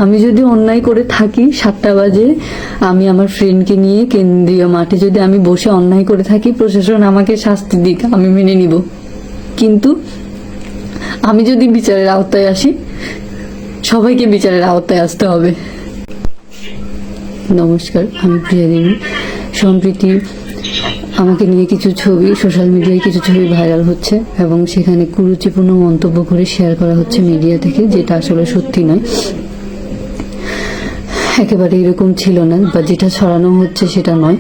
আমি যদি অন্যায় করে থাকি 7টা বাজে আমি আমার ফ্রেন্ডকে নিয়ে কেন্দ্রীয় মাঠে যদি আমি বসে অন্যায় করে থাকি, প্রশাসন আমাকে শাস্তি দিক, আমি মেনে নিব। কিন্তু আমি যদি বিচারের আওতায় আসি, সবাইকে বিচারের আওতায় আসতে হবে। নমস্কার, আমি প্রিয়া দেবী। সম্প্রতি আমাকে নিয়ে কিছু ছবি সোশ্যাল মিডিয়ায় কিছু ছবি ভাইরাল হচ্ছে এবং সেখানে কুরুচিপূর্ণ মন্তব্য করে শেয়ার করা হচ্ছে মিডিয়া থেকে, যেটা আসলে সত্যি নয়, একেবারে এরকম ছিল না, বা যেটা ছড়ানো হচ্ছে সেটা নয়।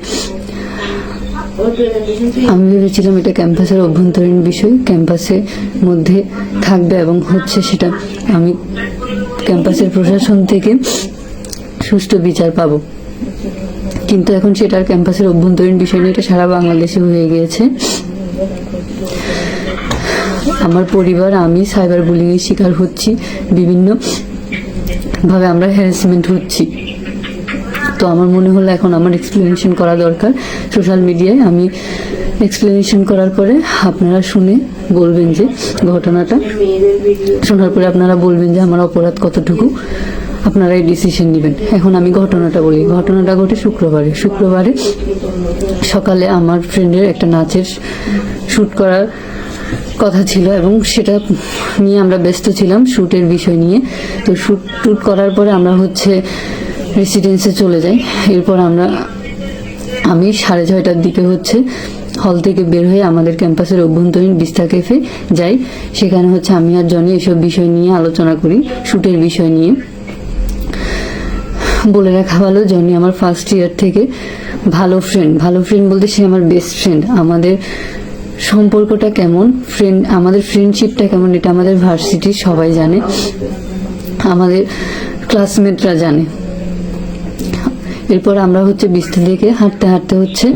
আমি ভেবেছিলাম এটা ক্যাম্পাসের অভ্যন্তরীণ বিষয়, ক্যাম্পাসের মধ্যে থাকবে এবং হচ্ছে সেটা আমি ক্যাম্পাসের প্রশাসন থেকে সুষ্ঠু বিচার পাবো। কিন্তু এখন সেটা আর ক্যাম্পাসের অভ্যন্তরীণ বিষয় নিয়ে, এটা সারা বাংলাদেশে হয়ে গিয়েছে। আমার পরিবার, আমি সাইবার বুলিং এর শিকার হচ্ছি, বিভিন্ন ভাবে আমরা হ্যারাসমেন্ট হচ্ছি। তো আমার মনে হলো এখন আমার এক্সপ্লেনেশন করা দরকার সোশ্যাল মিডিয়ায়। আমি এক্সপ্লেনেশন করার পরে আপনারা শুনে বলবেন যে ঘটনাটা শোনার পরে আপনারা বলবেন যে আমার অপরাধ কতটুকু, আপনারা এই ডিসিশন নেবেন। এখন আমি ঘটনাটা বলি। ঘটনাটা ঘটে শুক্রবারে সকালে আমার ফ্রেন্ডের একটা নাচের শ্যুট করার কথা ছিল এবং সেটা নিয়ে আমরা ব্যস্ত ছিলাম, শ্যুটের বিষয় নিয়ে। তো শ্যুট করার পরে আমরা হচ্ছে রেসিডেন্সে চলে যাই। এরপর আমি 6:30টার দিকে হচ্ছে হল থেকে বের হয়ে আমাদের ক্যাম্পাসের অভ্যন্তরীণ বিস্তা ক্যাফে যাই। সেখানে হচ্ছে আমি আর জনি এসব বিষয় নিয়ে আলোচনা করি, শ্যুটের বিষয় নিয়ে। বলে রাখা ভালো, জনি আমার ফার্স্ট ইয়ার থেকে ভালো ফ্রেন্ড বলতে সে আমার বেস্ট ফ্রেন্ড। আমাদের সম্পর্কটা কেমন, আমাদের ফ্রেন্ডশিপটা কেমন, এটা আমাদের ভার্সিটির সবাই জানে, আমাদের ক্লাসমেটরা জানে। এরপর আমরা হচ্ছে বিস্তা থেকে হাঁটতে হচ্ছে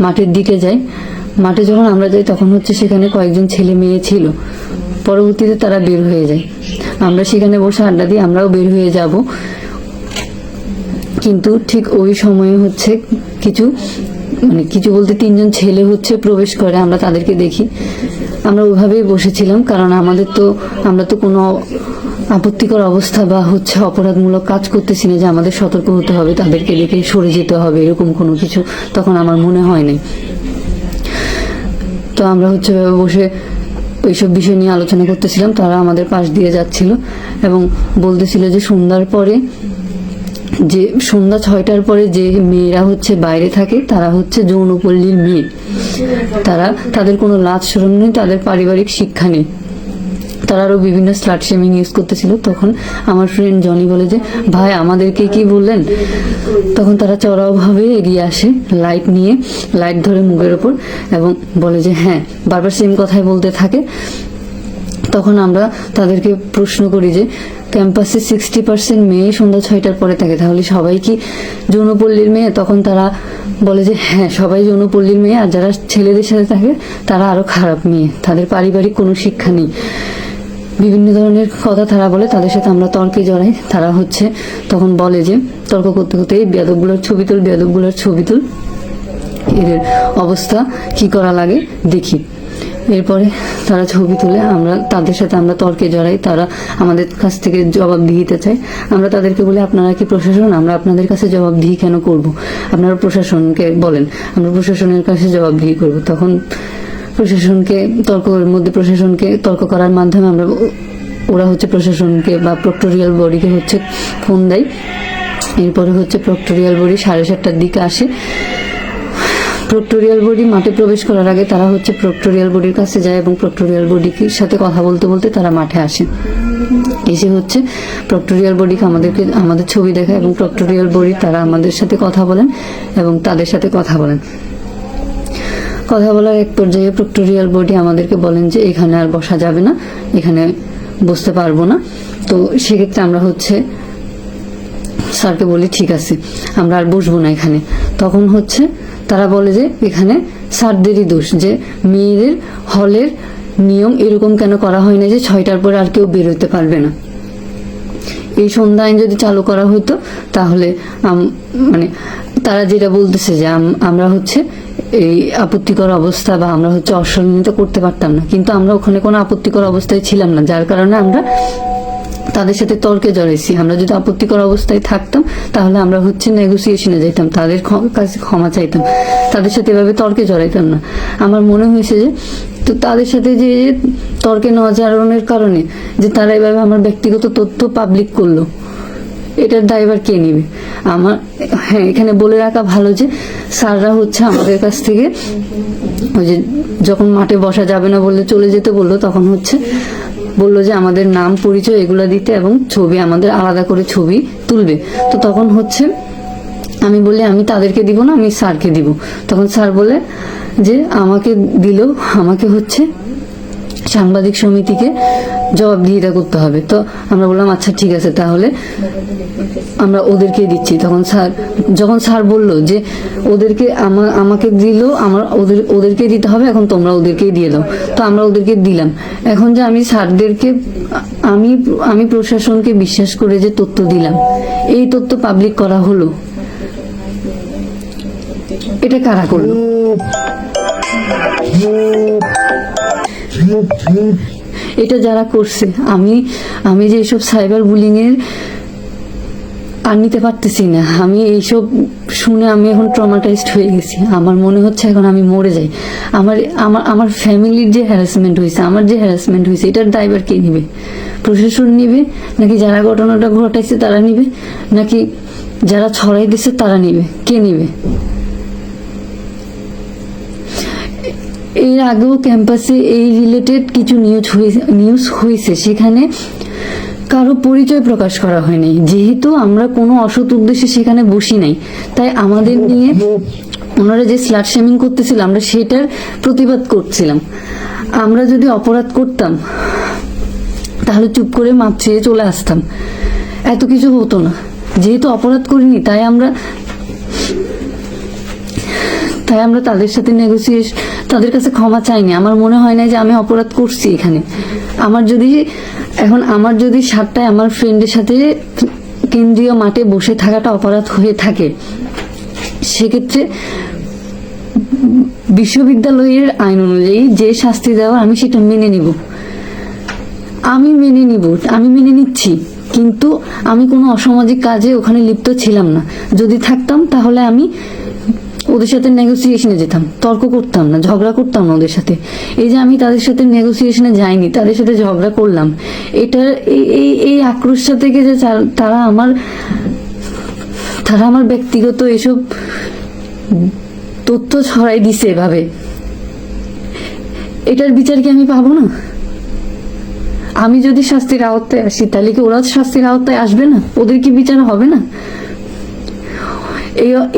মাঠের দিকে যাই। মাঠে যখন আমরা যাই তখন হচ্ছে সেখানে কয়েকজন ছেলে মেয়ে ছিল, পরবর্তীতে তারা বের হয়ে যায়। আমরা সেখানে বসে আড্ডা দিই, আমরাও বের হয়ে যাব। কিন্তু ঠিক ওই সময়ে হচ্ছে কিছু বলতে 3জন ছেলে হচ্ছে প্রবেশ করে, আমরা তাদেরকে দেখি। আমরা ওইভাবেই বসেছিলাম, কারণ আমরা তো কোনো আপত্তিকর অবস্থা বা হচ্ছে অপরাধমূলক কাজ করতেছি না যে আমাদের সতর্ক হতে হবে, তাদেরকে দেখে সরে যেতে হবে, এরকম কোনো কিছু তখন আমার মনে হয় নাই। তো আমরা হচ্ছে বসে ওইসব বিষয় নিয়ে আলোচনা করতেছিলাম। তারা আমাদের পাশ দিয়ে যাচ্ছিল এবং বলতেছিল যে সন্ধ্যা 6টার পরে যে মেয়েরা হচ্ছে বাইরে থাকে তারা হচ্ছে যৌনপল্লীর মেয়ে, তাদের কোনো লাজ শরম নেই, তাদের পারিবারিক শিক্ষা নেই। তারা আরো বিভিন্ন স্লাট শেমিং ইউজ করতেছিল। তখন আমার ফ্রেন্ড জনি বলে যে ভাই আমাদেরকে কি বললেন। তখন তারা চড়াওভাবে এগিয়ে আসে লাইট ধরে মুখের ওপর এবং বলে যে হ্যাঁ, বারবার সেম কথাই বলতে থাকে। তখন আমরা তাদেরকে প্রশ্ন করি যে ক্যাম্পাসে 60% মেয়ে সন্ধ্যা 6টার পরে থাকে, তাহলে সবাই কি যৌনপল্লীর মেয়ে? তখন তারা বলে যে হ্যাঁ, সবাই যৌনপল্লীর মেয়ে, আর যারা ছেলেদের সাথে থাকে তারা আরো খারাপ মেয়ে, তাদের পারিবারিক কোনো শিক্ষা নেই। বিভিন্ন ধরনের কথা তারা বলে, তাদের সাথে আমরা তর্কে জড়াই। তারা হচ্ছে তখন বলে যে তর্ক করতে করতে এই বেয়াদবগুলোর ছবি তুল, এদের অবস্থা কি করা লাগে দেখি। এরপরে তারা ছবি তুলে, তাদের সাথে আমরা তর্কে জড়াই। তারা আমাদের কাছ থেকে জবাবদিহিতে চায়। আমরা তাদেরকে বলি আপনারা কি প্রশাসন, আমরা আপনাদের কাছে জবাবদিহি কেন করব, আপনারা প্রশাসনকে বলেন, আমরা প্রশাসনের কাছে জবাবদিহি করব। তখন প্রশাসনকে তর্ক করার মাধ্যমে ওরা হচ্ছে প্রশাসনকে বা প্রক্টোরিয়াল বডিকে হচ্ছে ফোন দেয়। এরপরে হচ্ছে প্রক্টোরিয়াল বডি 7:30টার দিকে আসে। প্রক্টোরিয়াল বডি মাঠে প্রবেশ করার আগে তারা হচ্ছে প্রক্টোরিয়াল বডির কাছে যায় এবং প্রক্টোরিয়াল বডির সাথে কথা বলতে তারা মাঠে আসে। এসে হচ্ছে প্রক্টোরিয়াল বডিকে আমাদের ছবি দেখায় এবং প্রক্টোরিয়াল বডি তারা আমাদের সাথে কথা বলেন এবং তাদের সাথে কথা বলেন। কথা বলার এক পর্যায়ে প্রক্টোরিয়াল বডি আমাদেরকে বলেন যে এখানে আর বসা যাবে না, এখানে বসতে পারবো না। তো সেক্ষেত্রে আমরা হচ্ছে স্যারকে বলি ঠিক আছে, আমরা আর বসবো না এখানে। তখন হচ্ছে তারা বলে যে এখানে স্যারদেরই দোষ, যে মেয়েদের হলের নিয়ম এরকম কেন করা হয় না যে 6টার পরে আর কেউ বেরোতে পারবে না। এই সন্ধ্যা আইন যদি চালু করা হতো তাহলে তারা যেটা বলতেছে যে আমরা হচ্ছে এই আপত্তিকর অবস্থা বা আমরা হচ্ছে অসম্মানিত করতে পারতাম না, কিন্তু আমরা ওখানে কোনো আপত্তিকর অবস্থায় ছিলাম না, যার কারণে আমরা তাদের সাথে তর্কে জড়াইছি। আমরা যদি আপত্তিকর অবস্থায় থাকতাম তাহলে আমরা হচ্ছে নেগোসিয়েশনে যাইতাম, তাদের কাছে ক্ষমা চাইতাম, তাদের সাথে এভাবে তর্কে জড়াইতাম না। আমার মনে হয়েছে যে তো তাদের সাথে যে তর্কে না জড়ানোর কারণে যে তারা এভাবে আমার ব্যক্তিগত তথ্য পাবলিক করলো, এটার দায়ভার কে নিবে? আমার হ্যাঁ, এখানে বলে রাখা ভালো যে স্যাররা হচ্ছে আমাদের কাছ থেকে ওই যে যখন মাঠে বসা যাবে না বললে চলে যেতে বললো, তখন হচ্ছে বললো যে আমাদের নাম পরিচয় এগুলা দিতে এবং ছবি আমাদের আলাদা করে ছবি তুলবে। তো তখন হচ্ছে আমি বলি আমি তাদেরকে দিব না, আমি স্যারকে দিব। তখন স্যার বলে যে আমাকে দিলেও আমাকে হচ্ছে সাংবাদিক সমিতিকে জবাবদিহিতা করতে হবে। তো আমরা বললাম আচ্ছা ঠিক আছে, তাহলে আমরা ওদেরকে দিচ্ছি। যখন স্যার বললো যে ওদেরকে আমাকে দিলেও ওদেরকে দিতে হবে, এখন তোমরা ওদেরকেই দিয়ে দাও, তো আমরা ওদেরকে দিলাম। এখন যে আমি স্যারদেরকে আমি প্রশাসনকে বিশ্বাস করে যে তথ্য দিলাম, এই তথ্য পাবলিক করা হলো, এটা কারা করলো? এটা যারা করছে, আমি যে এইসব সাইবার বুলিং এর আর নিতে পারতেছি না। আমি এইসব শুনে আমি এখন ট্রমাটাইজড হয়ে গেছি। আমার মনে হচ্ছে এখন আমি মরে যাই। আমার ফ্যামিলির যে হ্যারাসমেন্ট হয়েছে, আমার যে হ্যারাসমেন্ট হয়েছে, এটার দায়ভার কে নিবে? প্রশাসন নিবে, নাকি যারা ঘটনাটা ঘটাইছে তারা নিবে, নাকি যারা ছড়াই দিছে তারা নিবে? কে নিবে? এর আগেও ক্যাম্পাসে এই রিলেটেড কিছু নিউজ হয়েছে, সেখানে কারো পরিচয় প্রকাশ করা হয়নি। যেহেতু আমরা কোনো অসৎ উদ্দেশ্যে সেখানে বসি নাই, তাই আমাদের নিয়ে ওনারা যে স্লাট শেমিং করতেছিল আমরা সেটার প্রতিবাদ করছিলাম। আমরা যদি অপরাধ করতাম তাহলে চুপ করে মাপ চেয়ে চলে আসতাম, এত কিছু হতো না। যেহেতু অপরাধ করিনি, তাই আমরা তাদের সাথে তাদের কাছে ক্ষমা চাইনি। আমার মনে হয় না যে আমি অপরাধ করছি এখানে। আমার যদি 7টায় আমার ফ্রেন্ডের সাথে কেন্দ্রীয় মাঠে বসে থাকাটা অপরাধ হয়ে থাকে, সেক্ষেত্রে বিশ্ববিদ্যালয়ের আইন অনুযায়ী যে শাস্তি দেওয়া আমি সেটা মেনে নিব। আমি মেনে নিচ্ছি, কিন্তু আমি কোনো অসামাজিক কাজে ওখানে লিপ্ত ছিলাম না। যদি থাকতাম তাহলে আমি ওদের সাথে নেগোসিয়েশনে যেতাম, তর্ক করতাম না, ঝগড়া করতাম না ওদের সাথে। এই যে আমি তাদের সাথে নেগোসিয়েশনে যাইনি, তাদের সাথে ঝগড়া করলাম, এটার এই আক্রোশটা থেকে যে তারা আমার ব্যক্তিগত এসব তথ্য ছড়াই দিছে এভাবে, এটার বিচার কি আমি পাবো না? আমি যদি শাস্তির আওতায় আসি, তাহলে কি ওরা শাস্তির আওতায় আসবে না? ওদের কি বিচার হবে না?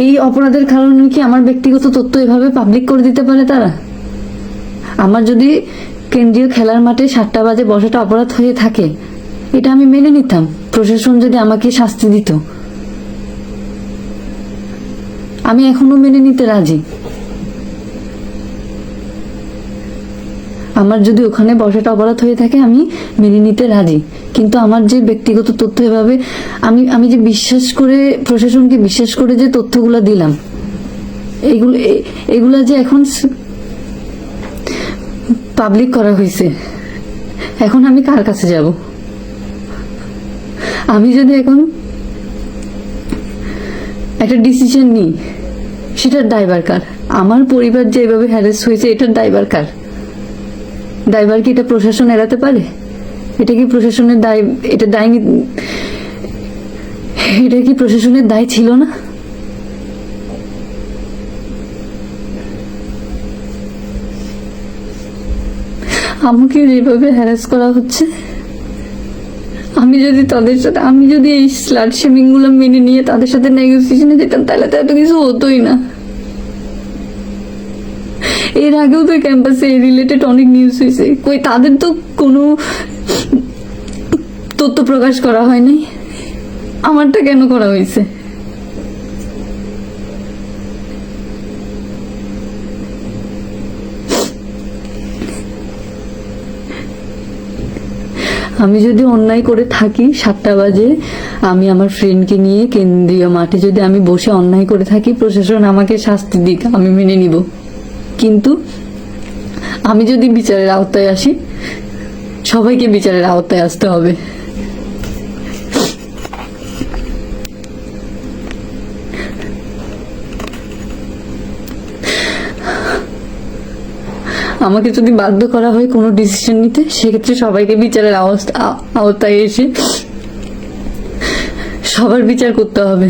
এই অপরাধের কারণে কি আমার ব্যক্তিগত তথ্য এভাবে পাবলিক করে দিতে পারে তারা? আমার যদি কেন্দ্রীয় খেলার মাঠে 7টা বাজে বসাটা অপরাধ হয়ে থাকে, এটা আমি মেনে নিতাম। প্রশাসন যদি আমাকে শাস্তি দিত, আমি এখনো মেনে নিতে রাজি। আমার যদি ওখানে বসাটা অপরাধ হয়ে থাকে, আমি মেনে নিতে রাজি। কিন্তু আমার যে ব্যক্তিগত তথ্য এভাবে আমি যে প্রশাসনকে বিশ্বাস করে যে তথ্যগুলো দিলাম, এগুলা যে এখন পাবলিক করা হয়েছে, এখন আমি কার কাছে যাব? আমি যদি এখন একটা ডিসিশন নিই, সেটার দায়ভার কার? আমার পরিবার যে এভাবে হ্যারাস হয়েছে, এটার দায়ভার কার? দায়ভার কি এটা প্রশাসন এড়াতে পারে? এটা কি প্রশাসনের দায়? এটা কি প্রশাসনের দায় ছিল না? আমাকে যেভাবে হ্যারাস করা হচ্ছে, আমি যদি এই স্লাট শেমিং গুলো মেনে নিয়ে তাদের সাথে নেগোসিয়েশনে যেতাম, তাহলে তো এত কিছু হতোই না। এর আগেও তো ক্যাম্পাসে এই রিলেটেড অনেক নিউজ হয়েছে, কই তাদের তো কোনো তথ্য প্রকাশ করা হয়নি, আমারটা কেন করা হয়েছে? আমি যদি অন্যায় করে থাকি, 7টা বাজে আমি আমার ফ্রেন্ডকে নিয়ে কেন্দ্রীয় মাঠে যদি আমি বসে অন্যায় করে থাকি, প্রশাসন আমাকে শাস্তি দিক, আমি মেনে নিব। কিন্তু আমি যদি বিচারের আওতায় আসি, সবাইকে বিচারের আওতায় আসতে হবে। আমাকে যদি বাধ্য করা হয় কোনো ডিসিশন নিতে, সেক্ষেত্রে সবাইকে বিচারের আওতায় এসে সবার বিচার করতে হবে।